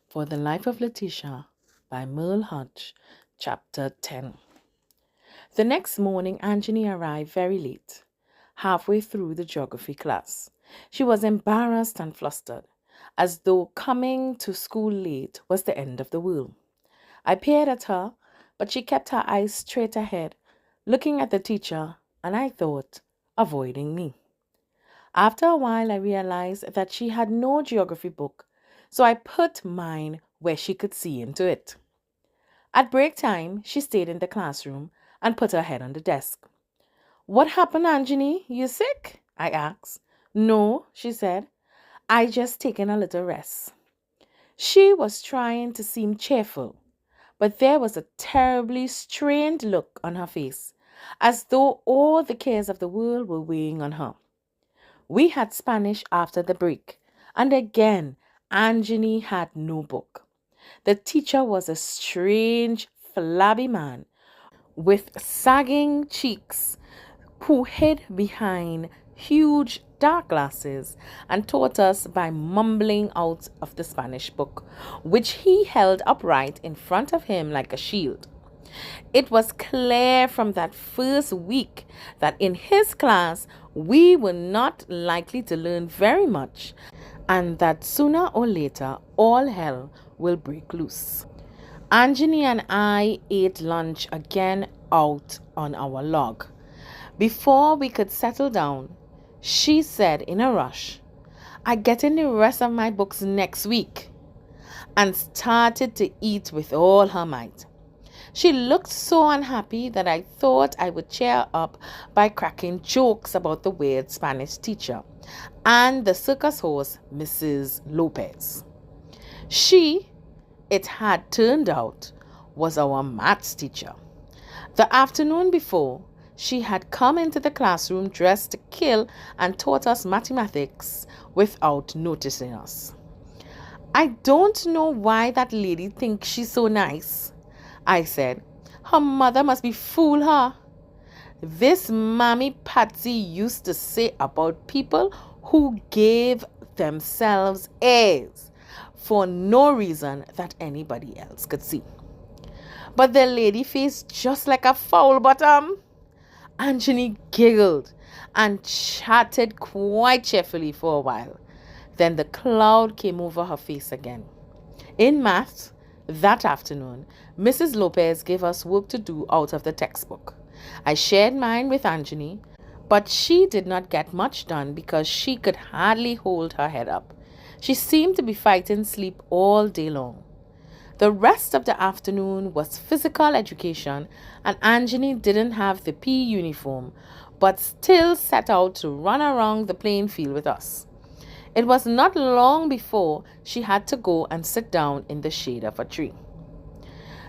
For the Life of Laetitia by Merle Hodge, Chapter 10. The next morning, Anjani arrived very late, halfway through the geography class. She was embarrassed and flustered, as though coming to school late was the end of the world. I peered at her, but she kept her eyes straight ahead, looking at the teacher, and I thought, avoiding me. After a while, I realized that she had no geography book, so I put mine where she could see into it. At break time, she stayed in the classroom and put her head on the desk. "What happened, Anjani? You sick?" I asked. "No," she said. "I just taken a little rest." She was trying to seem cheerful, but there was a terribly strained look on her face, as though all the cares of the world were weighing on her. We had Spanish after the break, and again, Anjani had no book. The teacher was a strange, flabby man with sagging cheeks who hid behind huge dark glasses and taught us by mumbling out of the Spanish book, which he held upright in front of him like a shield. It was clear from that first week that in his class we were not likely to learn very much, and that sooner or later all hell will break loose. Anjani and I ate lunch again out on our log. Before we could settle down, she said in a rush, "I get in the rest of my books next week," and started to eat with all her might. She looked so unhappy that I thought I would cheer her up by cracking jokes about the weird Spanish teacher and the circus horse, Mrs. Lopez. She, it had turned out, was our maths teacher. The afternoon before, she had come into the classroom dressed to kill and taught us mathematics without noticing us. "I don't know why that lady thinks she's so nice," I said. "Her mother must be fool her. This Mammy Patsy used to say about people who gave themselves airs for no reason that anybody else could see. But the lady faced just like a foul bottom." Anjani giggled and chatted quite cheerfully for a while. Then the cloud came over her face again. In math, that afternoon, Mrs. Lopez gave us work to do out of the textbook. I shared mine with Anjani, but she did not get much done because she could hardly hold her head up. She seemed to be fighting sleep all day long. The rest of the afternoon was physical education, and Anjani didn't have the PE uniform, but still set out to run around the playing field with us. It was not long before she had to go and sit down in the shade of a tree.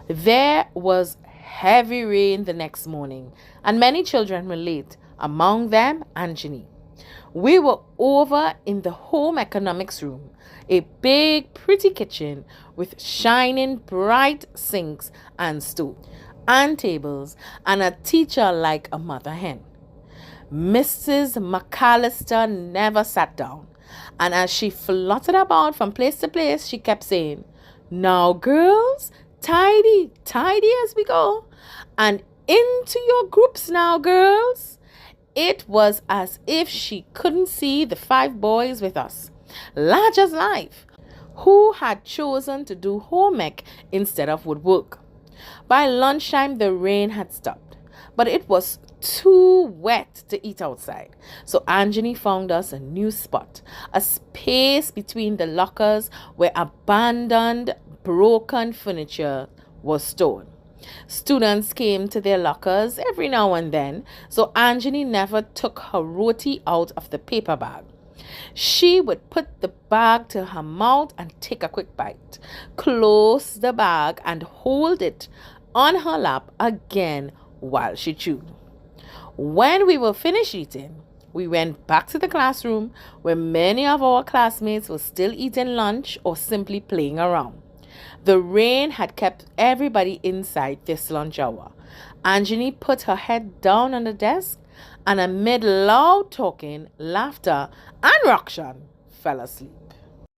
There was heavy rain the next morning, and many children were late, among them Anjani. We were over in the home economics room, a big, pretty kitchen with shining, bright sinks and stove and tables, and a teacher like a mother hen. Mrs. McAllister never sat down, and as she fluttered about from place to place, she kept saying, "Now, girls, tidy, tidy as we go, and into your groups now, girls." It was as if she couldn't see the 5 boys with us, large as life, who had chosen to do homework instead of woodwork. By lunchtime, the rain had stopped, but it was too wet to eat outside. So Anjani found us a new spot, a space between the lockers where abandoned, broken furniture was stored. Students came to their lockers every now and then, so Anjani never took her roti out of the paper bag. She would put the bag to her mouth and take a quick bite, close the bag and hold it on her lap again while she chewed. When we were finished eating, we went back to the classroom where many of our classmates were still eating lunch or simply playing around. The rain had kept everybody inside this lunch hour. Anjani put her head down on the desk and amid loud talking, laughter, and ruction, fell asleep.